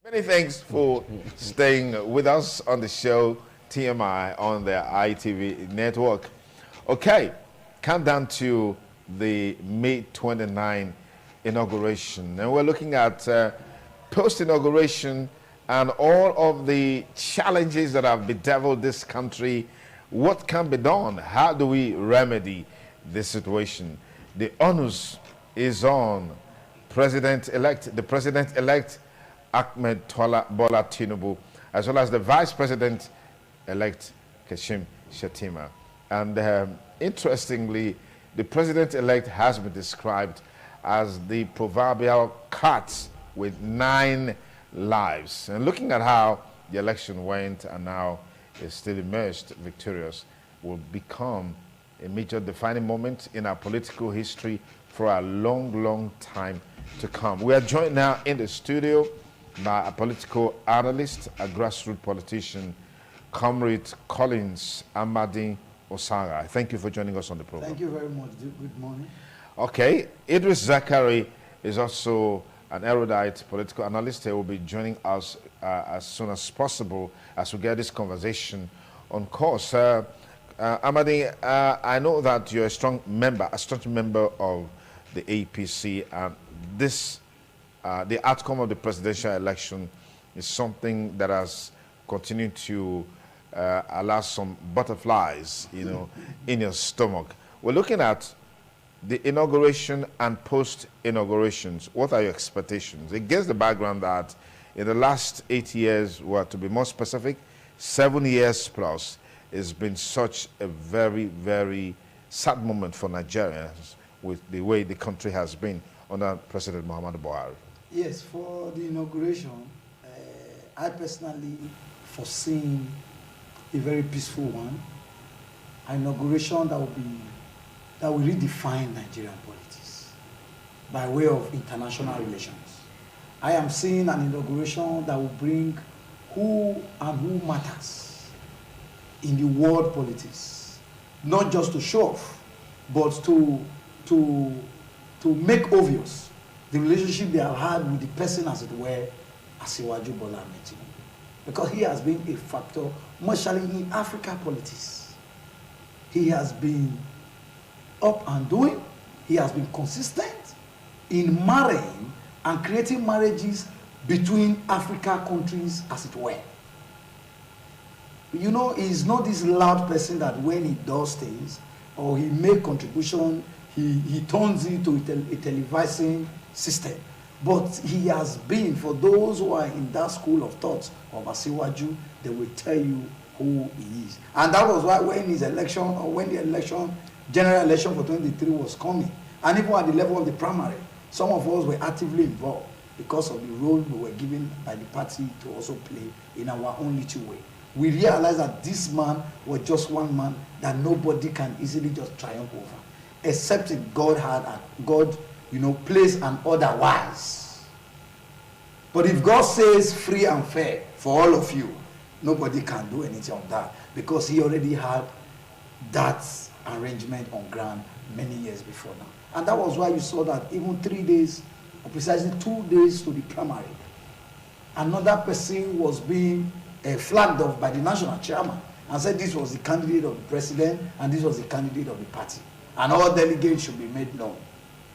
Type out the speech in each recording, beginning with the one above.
Many thanks for staying with us on the show TMI on the ITV network. Okay, countdown to the May 29 inauguration. And we're looking at post-inauguration and all of the challenges that have bedeviled this country. What can be done? How do we remedy this situation? The onus is on President-elect, the President-elect Ahmed Bola Tinubu, as well as the Vice President-elect Kashim Shettima. And interestingly, the President-elect has been described as the proverbial cat with 9 lives. And looking at how the election went and now is still emerged victorious will become a major defining moment in our political history for a long, long time to come. We are joined now in the studio by a political analyst, a grassroots politician, Comrade Collins Amadi Osaga. Thank you for joining us on the program. Thank you very much. Good morning. Okay, Idris Zachary is also an erudite political analyst. He will be joining us as soon as possible as we get this conversation on course. Amadi, I know that you're a strong member of the APC, and this the outcome of the presidential election is something that has continued to allow some butterflies, in your stomach. We're looking at the inauguration and post-inaugurations. What are your expectations? Against the background that in the last 8 years, well, to be more specific, 7 years plus, it's been such a very, very sad moment for Nigerians with the way the country has been under President Muhammadu Buhari. Yes, for the inauguration, I personally foreseen a very peaceful one, an inauguration that will redefine Nigerian politics by way of international relations. I am seeing an inauguration that will bring who matters in the world politics, not just to show off, but to make obvious the relationship they have had with the person, as it were, Asiwaju Bola Ahmed Tinubu. Because he has been a factor, mostly in Africa politics. He has been up and doing, he has been consistent in marrying and creating marriages between Africa countries, as it were. He's not this loud person that when he does things or he make contribution, he turns it to a televising system. But he has been, for those who are in that school of thought of Asiwaju, they will tell you who he is. And that was why when his election, or when the election, general election for 2023 was coming, and even at the level of the primary, some of us were actively involved because of the role we were given by the party to also play in our own little way. We realized that this man was just one man that nobody can easily just triumph over, except if God plays an otherwise. But if God says free and fair for all of you, nobody can do anything on that, because he already had that arrangement on ground many years before now. And that was why you saw that even 3 days, or precisely 2 days to the primary, another person was being flagged off by the national chairman and said this was the candidate of the president and this was the candidate of the party. And all delegates should be made known.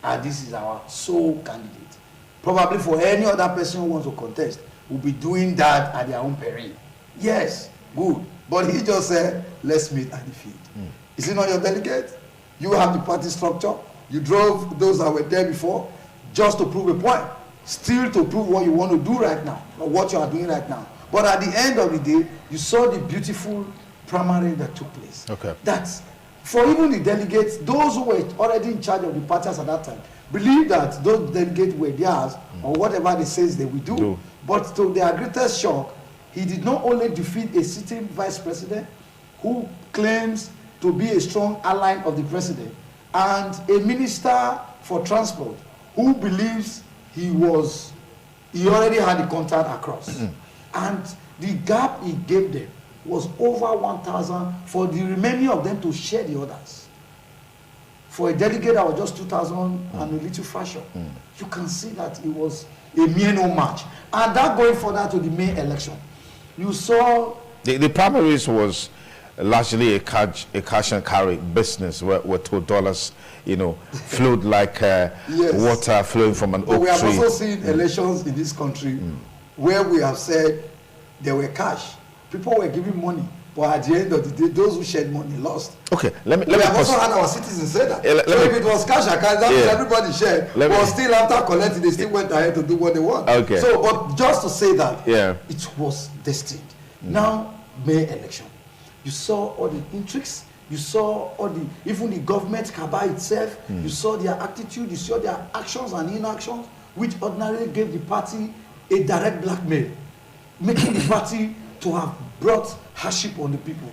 And this is our sole candidate. Probably for any other person who wants to contest, will be doing that at their own peril. Yes, good. But he just said, let's meet at the field. Is it not your delegate? You have the party structure. You drove those that were there before just to prove a point. Still to prove what you want to do right now, or what you are doing right now. But at the end of the day, you saw the beautiful primary that took place. Okay. That's for even the delegates, those who were already in charge of the parties at that time, believe that those delegates were theirs, or whatever they say they will do. But to their greatest shock, he did not only defeat a sitting vice president who claims to be a strong ally of the president, and a minister for transport who believes he already had the contact across. And the gap he gave them was over 1,000 for the remaining of them to share the others. For a delegate that was just 2,000 and a little fraction, you can see that it was a mere no match. And that going further to the May election, you saw the primaries was largely a cash and carry business where $2, flowed like water flowing from an oak tree. But we have also seen elections in this country where we have said there were cash. People were giving money, but at the end of the day, those who shared money lost. Okay, we have also had our citizens say that. So if it was cash account, that means everybody shared. But still, after collecting, they still went ahead to do what they want. Okay. So, but just to say that, it was destined. Now, May election, you saw all the intrigues. You saw all even the government cabal itself. You saw their attitude. You saw their actions and inactions, which ordinarily gave the party a direct blackmail, making the party to have brought hardship on the people,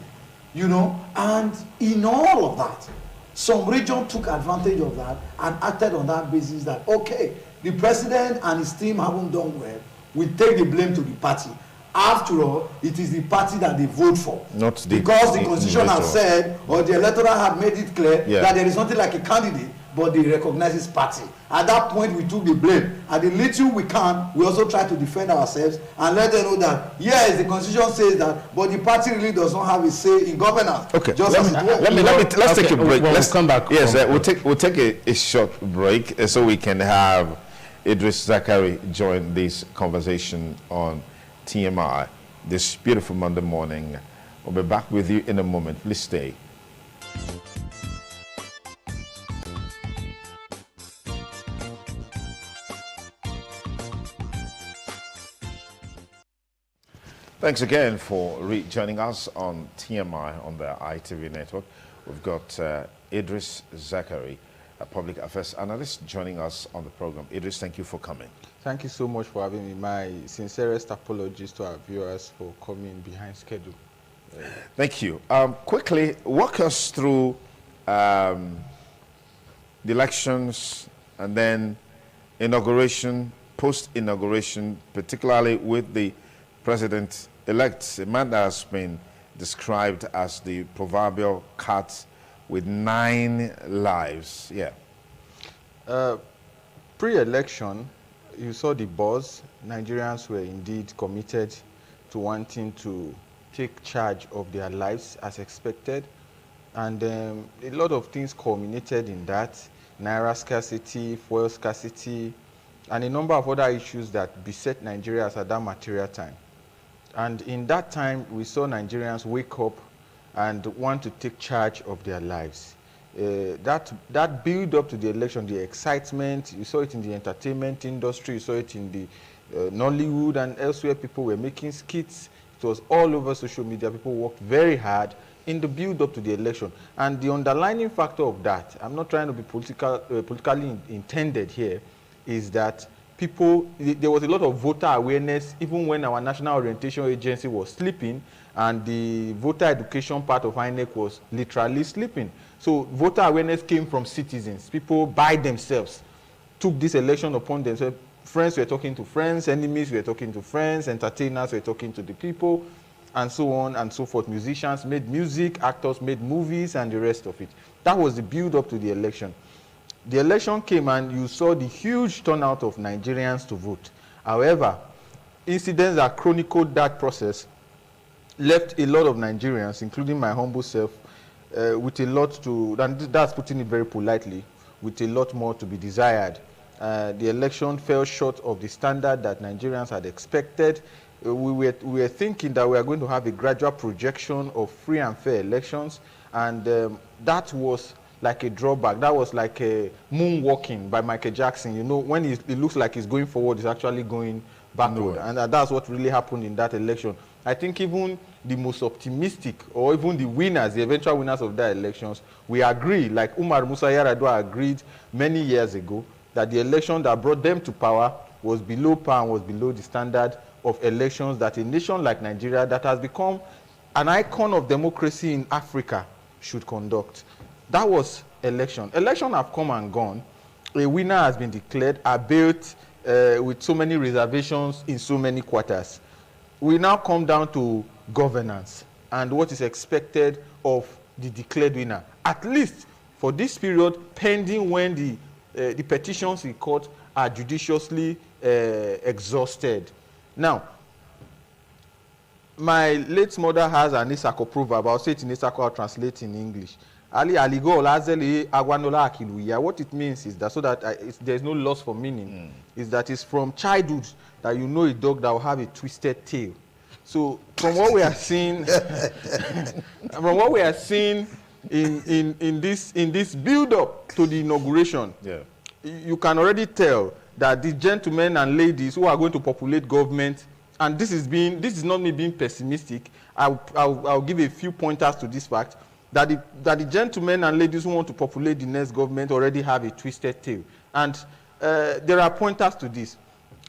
and in all of that, some region took advantage of that and acted on that basis that, okay, the president and his team haven't done well, we take the blame to the party. After all, it is the party that they vote for. Because the constitution has said, or the electoral had made it clear that there is nothing like a candidate, but they recognize his party. At that point, we took the blame. At the little we can, we also try to defend ourselves and let them know that, yes, the constitution says that, but the party really does not have a say in governance. Okay, let's take a break. Let's come back. Yes, we'll take a short break so we can have Idris Zachary join this conversation on TMI this beautiful Monday morning. We'll be back with you in a moment. Please stay. Thanks again for joining us on TMI on the ITV network. We've got Idris Zachary, a public affairs analyst, joining us on the program. Idris, thank you for coming. Thank you so much for having me. My sincerest apologies to our viewers for coming behind schedule. Thank you. Quickly, walk us through the elections and then inauguration, post-inauguration, particularly with the President-elect, a man that has been described as the proverbial cat with 9 lives. Pre-election, you saw the buzz. Nigerians were indeed committed to wanting to take charge of their lives as expected. And a lot of things culminated in that. Naira scarcity, fuel scarcity, and a number of other issues that beset Nigerians at that material time. And in that time, we saw Nigerians wake up and want to take charge of their lives. That build up to the election, the excitement, you saw it in the entertainment industry, you saw it in the Nollywood and elsewhere. People were making skits. It was all over social media. People worked very hard in the build up to the election. And the underlying factor of that, I'm not trying to be politically intended here, is that there was a lot of voter awareness even when our National Orientation Agency was sleeping and the voter education part of INEC was literally sleeping. So voter awareness came from citizens. People by themselves took this election upon themselves. Friends were talking to friends, enemies were talking to friends, entertainers were talking to the people, and so on and so forth. Musicians made music, actors made movies, and the rest of it. That was the build up to the election. The election came and you saw the huge turnout of Nigerians to vote. However, incidents that chronicled that process left a lot of Nigerians, including my humble self, with a lot to, and that's putting it very politely, with a lot more to be desired. The election fell short of the standard that Nigerians had expected. We were thinking that we are going to have a gradual projection of free and fair elections, and that was like a drawback. That was like a moonwalking by Michael Jackson. You know, when it looks like he's going forward, he's actually going backward. And that's what really happened in that election. I think even the most optimistic, or even the winners, the eventual winners of that elections, we agree, like Umar Musa Yar'Adua agreed many years ago, that the election that brought them to power was below par and was below the standard of elections that a nation like Nigeria, that has become an icon of democracy in Africa, should conduct. That was election. Election have come and gone. A winner has been declared, albeit with so many reservations in so many quarters. We now come down to governance and what is expected of the declared winner, at least for this period, pending when the petitions in court are judiciously exhausted. Now, my late mother has an Isako proverb. I'll say it in Isako, I'll translate in English. What it means is that, so that there's no loss for meaning, is that it's from childhood that you know a dog that will have a twisted tail. So from what we are seeing, in this build-up to the inauguration, you can already tell that the gentlemen and ladies who are going to populate government, and this is not me being pessimistic. I'll give a few pointers to this fact. That the gentlemen and ladies who want to populate the next government already have a twisted tail. And there are pointers to this.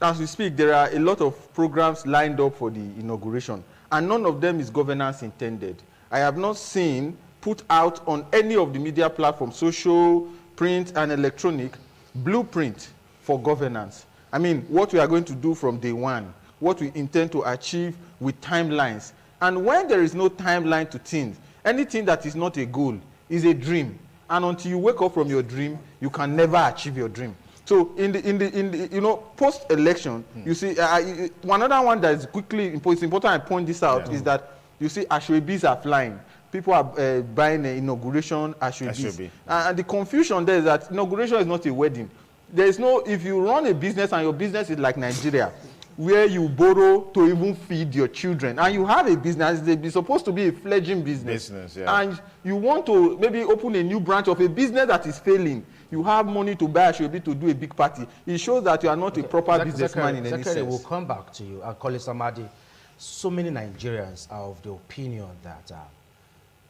As we speak, there are a lot of programs lined up for the inauguration, and none of them is governance intended. I have not seen put out on any of the media platforms, social, print, and electronic, blueprint for governance. I mean, what we are going to do from day one, what we intend to achieve with timelines. And when there is no timeline to things, anything that is not a goal is a dream, and until you wake up from your dream, you can never achieve your dream. So in the post-election, you see another one that is it's important I point this out, is that you see ashwebis are flying. People are buying an inauguration ashwebis, and the confusion there is that inauguration is not a wedding. There is no, if you run a business and your business is like Nigeria, where you borrow to even feed your children, and you have a business, it's supposed to be a fledgling business, and you want to maybe open a new branch of a business that is failing, you have money to buy a shobi to do a big party. It shows that you are not a proper businessman in any sense. We'll come back to you. I'll call it Samadi. So many Nigerians are of the opinion that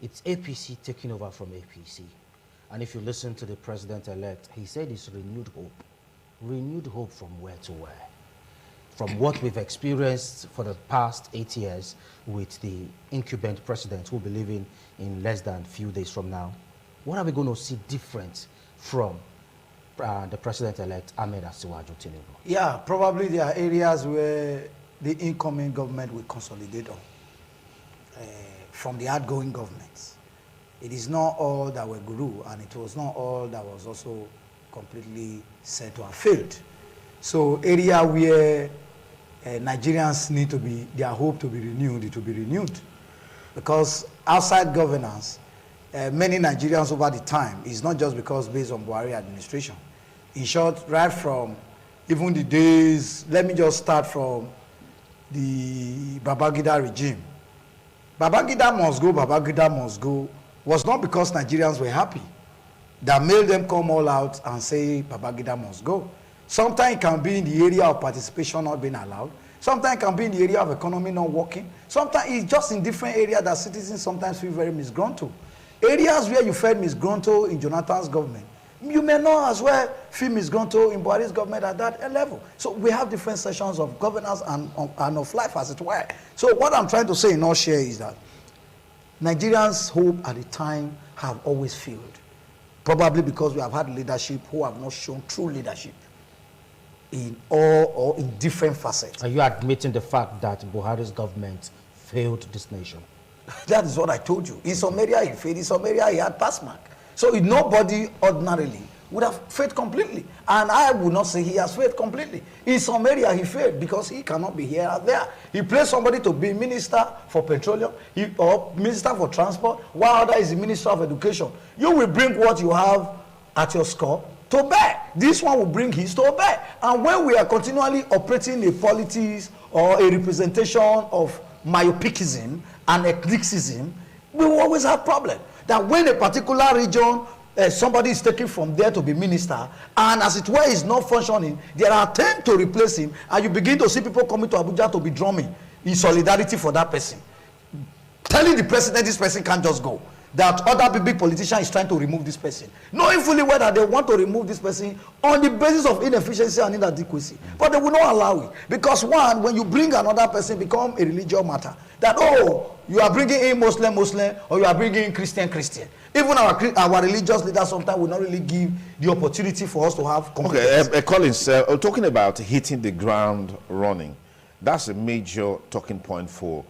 it's APC taking over from APC. And if you listen to the president-elect, he said it's renewed hope. Renewed hope from where to where? From what we've experienced for the past 8 years with the incumbent president who will be leaving in less than a few days from now, what are we going to see different from the president-elect Ahmed Asiwaju Tinubu? Yeah, probably there are areas where the incoming government will consolidate on from the outgoing governments. It is not all that were guru, and it was not all that was also completely said to have failed. So area where Nigerians need to be, their hope to be renewed, it will be renewed. Because outside governance, many Nigerians over the time, is not just because based on Buhari administration. In short, right from even the days, let me just start from the Babangida regime. Babangida must go, was not because Nigerians were happy that made them come all out and say Babangida must go. Sometimes it can be in the area of participation not being allowed. Sometimes it can be in the area of economy not working. Sometimes it's just in different areas that citizens sometimes feel very misgruntled. Areas where you felt misgruntled in Jonathan's government, you may not as well feel misgruntled in Buhari's government at that level. So we have different sessions of governance and of life, as it were. So what I'm trying to say in all share is that Nigerians' hope at the time have always failed. Probably because we have had leadership who have not shown true leadership in all or in different facets. Are you admitting the fact that Buhari's government failed this nation? That is what I told you. In some area he failed, in some area he had pass mark. So nobody ordinarily would have failed completely. And I would not say he has failed completely. In some area he failed because he cannot be here or there. He placed somebody to be minister for petroleum or minister for transport, while other is the minister of education. You will bring what you have at your score to bear. This one will bring his to bear. And when we are continually operating a politics or a representation of myopicism and ethnicism, we will always have problems. That when a particular region, somebody is taken from there to be minister, and as it were is not functioning, there are attempts to replace him, and you begin to see people coming to Abuja to be drumming in solidarity for that person, telling the president this person can't just go, that other big politician is trying to remove this person, knowing fully well that they want to remove this person on the basis of inefficiency and inadequacy, but they will not allow it. Because one, when you bring another person, become a religious matter, that you are bringing in Muslim or you are bringing in Christian. Even our religious leaders sometimes will not really give the opportunity for us to have competence. Okay, Collins, talking about hitting the ground running, that's a major talking point for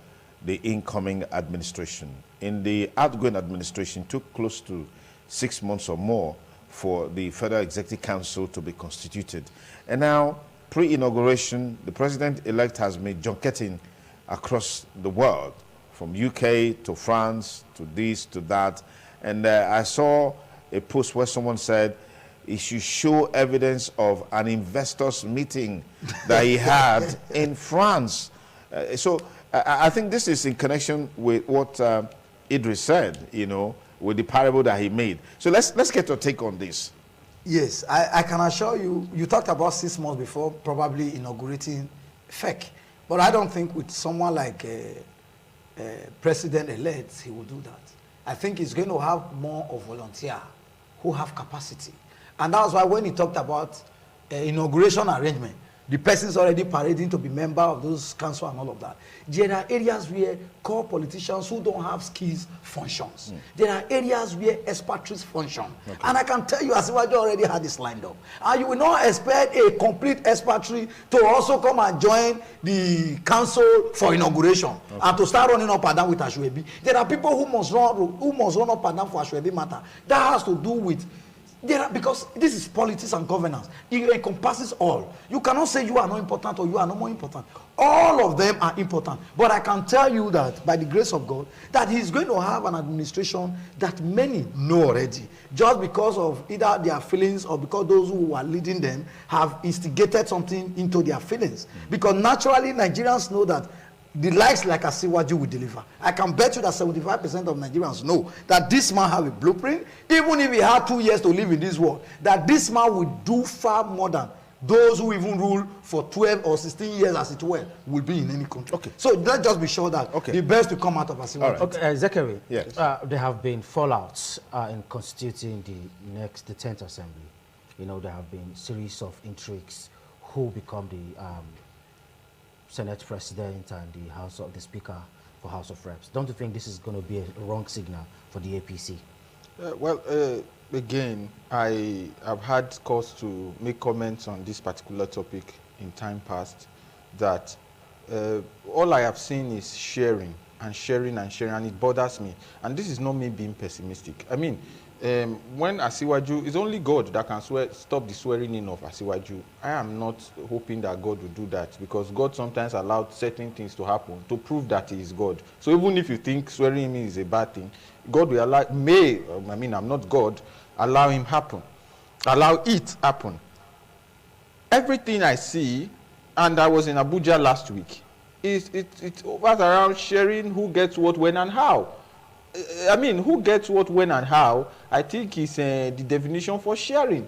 the incoming administration. In the outgoing administration, took close to 6 months or more for the Federal Executive Council to be constituted. And now, pre-inauguration, the president-elect has made junketing across the world, from UK to France to this to that. And I saw a post where someone said he should show evidence of an investors meeting that he had in France. So I think this is in connection with what Idris said, you know, with the parable that he made. So let's get your take on this. Yes, I can assure you, you talked about 6 months before probably inaugurating FEC. But I don't think with someone like President-elect, he will do that. I think he's going to have more of volunteer who have capacity. And that's why when he talked about inauguration arrangement, the person's already parading to be member of those council and all of that. There are areas where core politicians who don't have skills functions. There are areas where expatriates function. Okay. And I can tell you, as Asiwaju already had this lined up. And you will not expect a complete expatriate to also come and join the council for inauguration and to start running up and down with Ashwebi. There are people who must run up and down for Ashwebi matter. That has to do with because this is politics and governance. It encompasses all. You cannot say you are not important or you are not more important. All of them are important. But I can tell you that by the grace of God, that he's going to have an administration that many know already. Just because of either their feelings or because those who are leading them have instigated something into their feelings. Because naturally Nigerians know that the likes like Asiwaju will deliver. I can bet you that 75% of Nigerians know that this man have a blueprint, even if he had 2 years to live in this world, that this man will do far more than those who even rule for 12 or 16 years as it were will be in any country. Okay. So let's just be sure that the best will come out of Asiwaju. Right. Okay, Zachary, yes. There have been fallouts in constituting the 10th Assembly. You know, there have been series of intrigues who become the Senate President and the Speaker for House of Reps. Don't you think this is going to be a wrong signal for the APC? Again, I have had cause to make comments on this particular topic in time past, that all I have seen is sharing and sharing and sharing, and it bothers me. And this is not me being pessimistic. I mean, when Asiwaju, it's only God that can stop the swearing in of Asiwaju. I am not hoping that God will do that, because God sometimes allowed certain things to happen to prove that he is God. So even if you think swearing in is a bad thing, God will allow, I'm not God, allow it happen. Everything I see, and I was in Abuja last week, it's around sharing who gets what, when, and how. I mean, who gets what, when, and how, I think is the definition for sharing.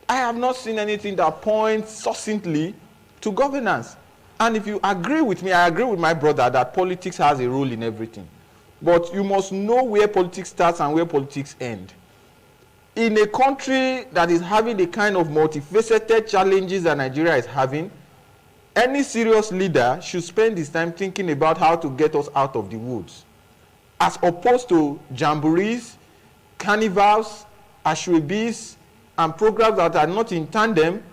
I have not seen anything that points succinctly to governance. And if you agree with me, I agree with my brother that politics has a role in everything. But you must know where politics starts and where politics end. In a country that is having the kind of multifaceted challenges that Nigeria is having, any serious leader should spend his time thinking about how to get us out of the woods, as opposed to jamborees, carnivals, ashwebis, and programs that are not in tandem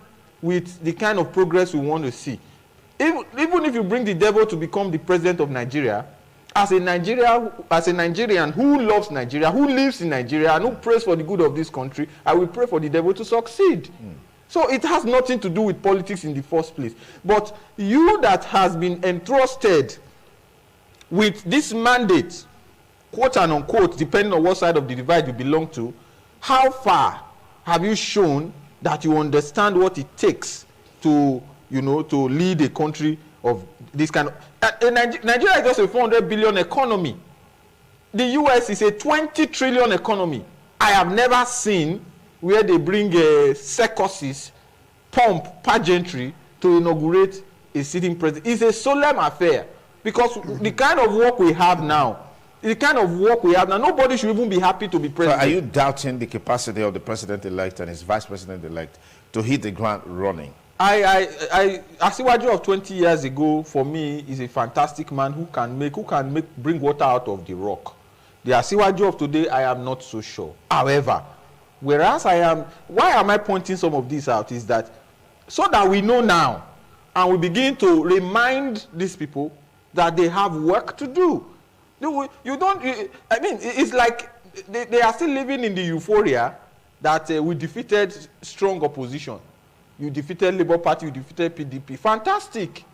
with the kind of progress we want to see. Even if you bring the devil to become the president of Nigeria, as a Nigerian who loves Nigeria, who lives in Nigeria, and who prays for the good of this country, I will pray for the devil to succeed. So it has nothing to do with politics in the first place. But you that has been entrusted with this mandate, quote and unquote, depending on what side of the divide you belong to, how far have you shown that you understand what it takes to, to lead a country of this kind of... Nigeria is just a 400 billion economy. The US is a 20 trillion economy. I have never seen where they bring circuses, pomp, pageantry to inaugurate a sitting president. It's a solemn affair, because the kind of work we have now, nobody should even be happy to be president. So are you doubting the capacity of the president-elect and his vice president-elect to hit the ground running? Asiwaju of 20 years ago, for me, is a fantastic man who can bring water out of the rock. The Asiwaju of today, I am not so sure. However, why am I pointing some of this out is that, so that we know now, and we begin to remind these people that they have work to do. It's like they are still living in the euphoria that we defeated strong opposition. You defeated Labour Party, you defeated PDP. Fantastic.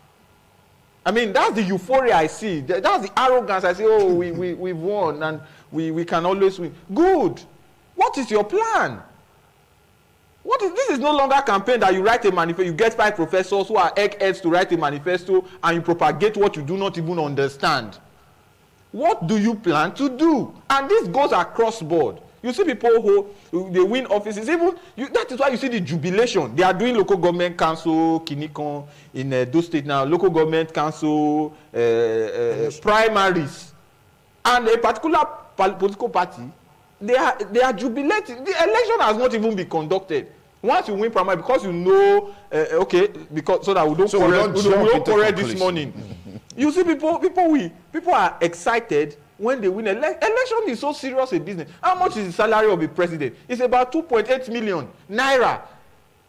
I mean, that's the euphoria I see. That's the arrogance I say, oh, we've won and we can always win. Good. What is your plan? This is no longer a campaign that you write a manifesto, you get 5 professors who are eggheads to write a manifesto and you propagate what you do not even understand. What do you plan to do? And this goes across board. You see people who they win offices, that is why you see the jubilation. They are doing local government council, Kinikon, in those states now, local government council, primaries. And a particular political party, they are jubilating. The election has not even been conducted. Once you win primary, because you know, because so that we don't correct this morning. You see, people are excited when they win. Election is so serious a business. How much is the salary of a president? It's about 2.8 million naira.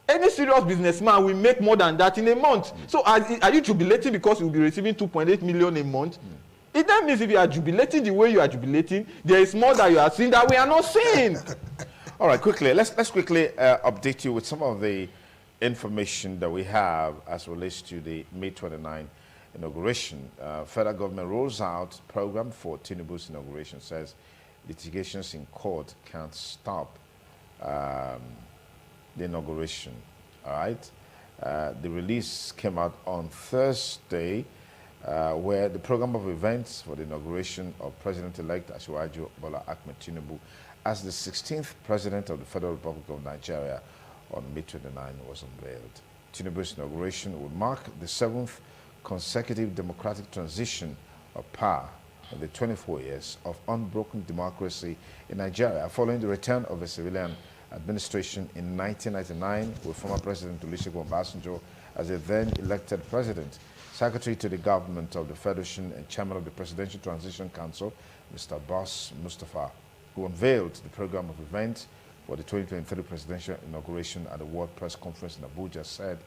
Any serious businessman will make more than that in a month. So are you jubilating because you'll be receiving 2.8 million a month? It then means if you are jubilating the way you are jubilating, there is more that you are seeing that we are not seeing. All right, quickly, let's quickly update you with some of the information that we have as relates to the May 29 inauguration. Federal government rolls out program for Tinubu's inauguration, says litigations in court can't stop the inauguration. All right. The release came out on Thursday, where the program of events for the inauguration of President-elect Asiwaju Bola Ahmed Tinubu as the 16th President of the Federal Republic of Nigeria on May 29 was unveiled. Tinubu's inauguration would mark the 7th consecutive democratic transition of power in the 24 years of unbroken democracy in Nigeria, following the return of a civilian administration in 1999 with former President Olusegun Obasanjo as a then-elected president. Secretary to the government of the Federation and chairman of the Presidential Transition Council, Mr. Boss Mustafa, who unveiled the program of events for the 2023 presidential inauguration at the World Press Conference in Abuja, said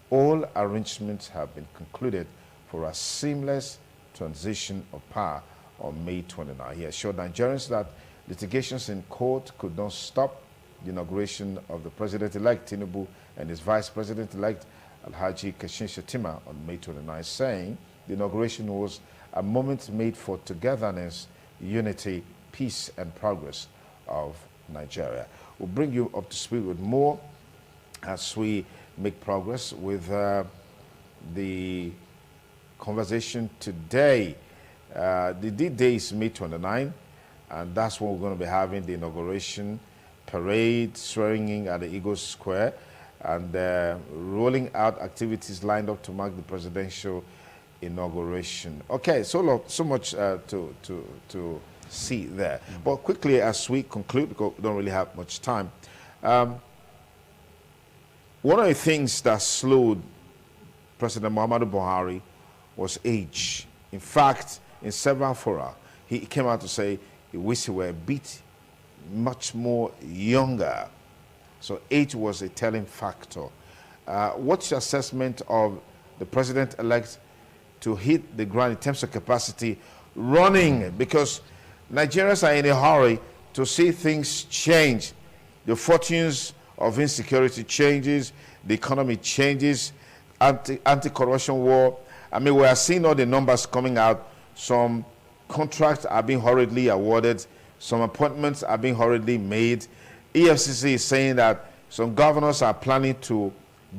all arrangements have been concluded for a seamless transition of power on May 29. He assured Nigerians that litigations in court could not stop the inauguration of the President-elect Tinubu and his Vice President-elect Alhaji Kashim Shettima on May 29, saying the inauguration was a moment made for togetherness, unity, peace and progress of Nigeria. We'll bring you up to speed with more as we make progress with the conversation today. The D-Day is May 29, and that's when we're going to be having the inauguration parade, swearing in at the Eagle Square, and rolling out activities lined up to mark the presidential inauguration. Okay, so much to see there. But quickly, as we conclude, because we don't really have much time, one of the things that slowed President Muhammadu Buhari was age. In fact, in several fora, he came out to say he wished he were a bit much more younger. So age was a telling factor. What's your assessment of the president-elect to hit the ground in terms of capacity running? Because Nigerians are in a hurry to see things change. The fortunes of insecurity changes, the economy changes, anti-corruption war. I mean, we are seeing all the numbers coming out. Some contracts are being hurriedly awarded. Some appointments are being hurriedly made. EFCC is saying that some governors are planning to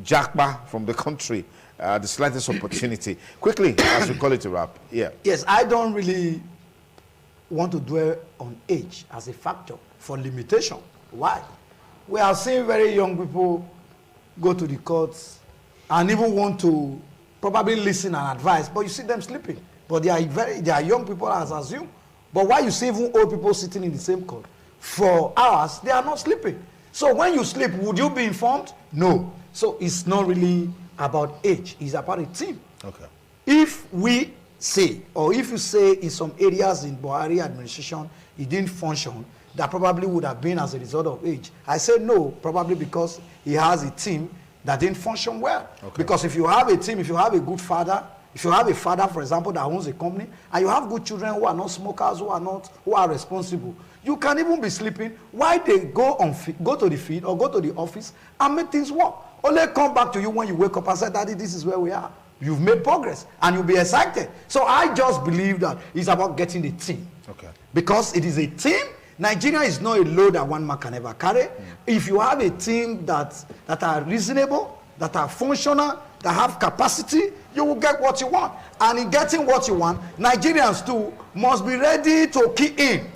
jackpot from the country the slightest opportunity. Quickly, as we call it a wrap. Yeah. Yes, I don't really want to dwell on age as a factor for limitation. Why? We are seeing very young people go to the courts and even want to probably listen and advise, but you see them sleeping. But they are young people, as assumed. But why you see even old people sitting in the same court for hours, they are not sleeping. So when you sleep, would you be informed? No. So it's not really about age, it's about a team. Okay. If we say, or if you say in some areas in Buhari administration, it didn't function, that probably would have been as a result of age. I say no, probably because he has a team that didn't function well. Okay. Because if you have a team, if you have a good father, If you have a father, for example, that owns a company, and you have good children who are not smokers, who are responsible, you can even be sleeping while they go to the field or go to the office and make things work. Only come back to you when you wake up and say, Daddy, this is where we are. You've made progress, and you'll be excited. So I just believe that it's about getting the team. Okay. Because it is a team. Nigeria is not a load that one man can ever carry. If you have a team that are reasonable, that are functional, that have capacity, you will get what you want. And in getting what you want, Nigerians too must be ready to key in.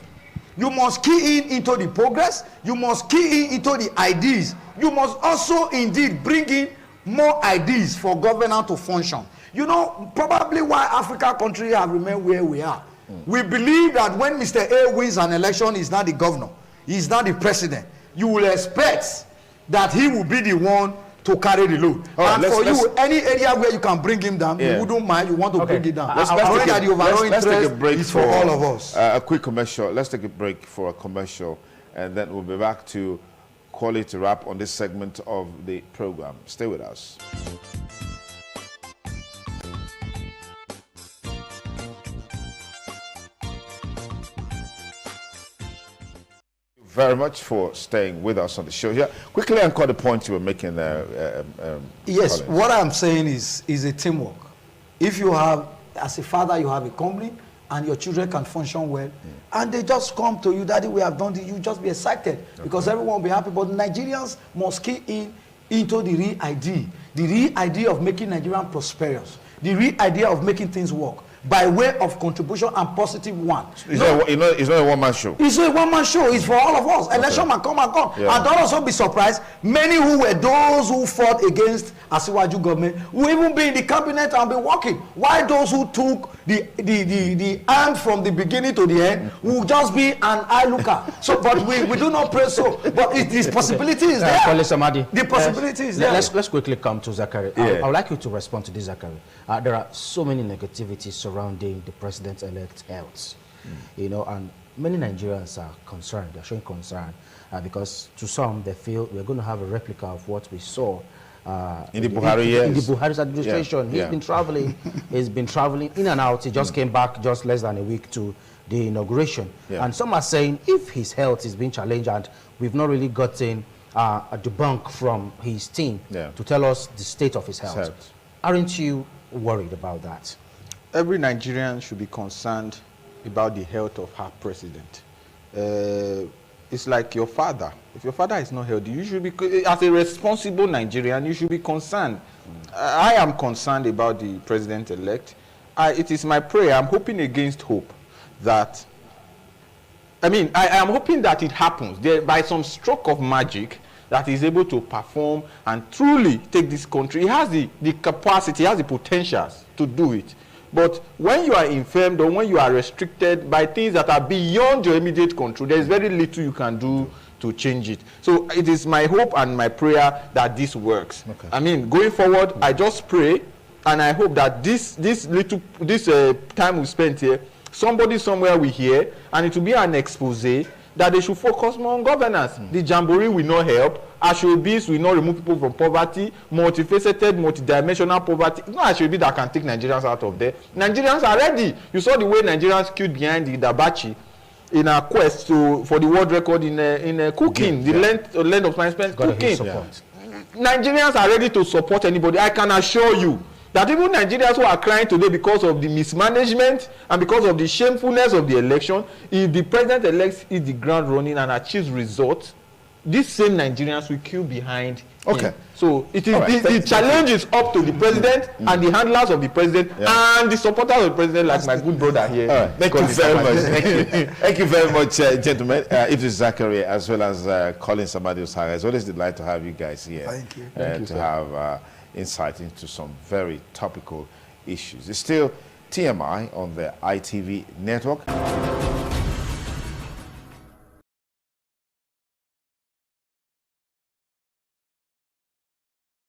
You must key in into the progress. You must key in into the ideas. You must also indeed bring in more ideas for governance to function. You know, probably why African countries have remained where we are. We believe that when Mr. A wins an election, he's not the governor, he's not the president. You will expect that he will be the one to carry the load. Right, and for you, any area where you can bring him down, you wouldn't mind, you want to bring it down. Let's take a break for all of us. A quick commercial. Let's take a break for a commercial, and then we'll be back to call it a wrap on this segment of the program. Stay with us. Very much for staying with us on the show here. Quickly encore the point you were making there. Yes, Collins. what I'm saying is a teamwork. If you have, as a father, you have a company and your children can function well, and they just come to you, Daddy, we have done this, you just be excited because everyone will be happy. But Nigerians must key in into the real idea of making Nigerian prosperous, the real idea of making things work by way of contribution and positive one. It's not a one-man show. It's a one-man show. It's for all of us. Election man come and come. Yeah. And don't also be surprised, many who were those who fought against Asiwaju government will even be in the cabinet and be working. While those who took the hand from the beginning to the end will just be an eye looker. So, but we do not pray so. But this possibility is there. The possibility is there. Let's quickly come to Zachary. Yeah. I would like you to respond to this, Zachary. There are so many negativities surrounding the president-elect's health, you know, and many Nigerians are concerned. They're showing concern because to some they feel we're going to have a replica of what we saw in the Buhari years. In the Buhari's administration. He's been traveling. He's been traveling in and out. He just came back just less than a week to the inauguration. And some are saying if his health is being challenged and we've not really gotten a debunk from his team to tell us the state of his health. Aren't you worried about that? Every Nigerian should be concerned about the health of her president. It's like your father. If your father is not healthy, you should be, as a responsible Nigerian, you should be concerned. I am concerned about the president-elect. It is my prayer, I'm hoping against hope, that, I am hoping that it happens. By some stroke of magic, that is able to perform and truly take this country. He has the capacity, he has the potentials to do it. But when you are infirmed or when you are restricted by things that are beyond your immediate control, there is very little you can do to change it. So it is my hope and my prayer that this works. Going forward, I just pray and I hope that this time we spent here, somebody somewhere will hear, and it will be an expose that they should focus more on governance. The jamboree will not help. Ashobis will not remove people from poverty. Multifaceted, multidimensional poverty. It's not Ashobi that can take Nigerians out of there. Nigerians are ready. You saw the way Nigerians queued behind the Dabachi in a quest for the world record in cooking. The length of time spent cooking. Nigerians are ready to support anybody. I can assure you that even Nigerians who are crying today because of the mismanagement and because of the shamefulness of the election, if the president-elect is the ground running and achieves results, these same Nigerians will queue behind him. So it is the challenge is up to the president and the handlers of the president and the supporters of the president, like my good brother here. Thank you very much. Thank you very much, gentlemen. It is Zachary as well as Colin Samadi-Osara. It's always a delight to have you guys here. Thank you. To have insight into some very topical issues. It's still TMI on the ITV network.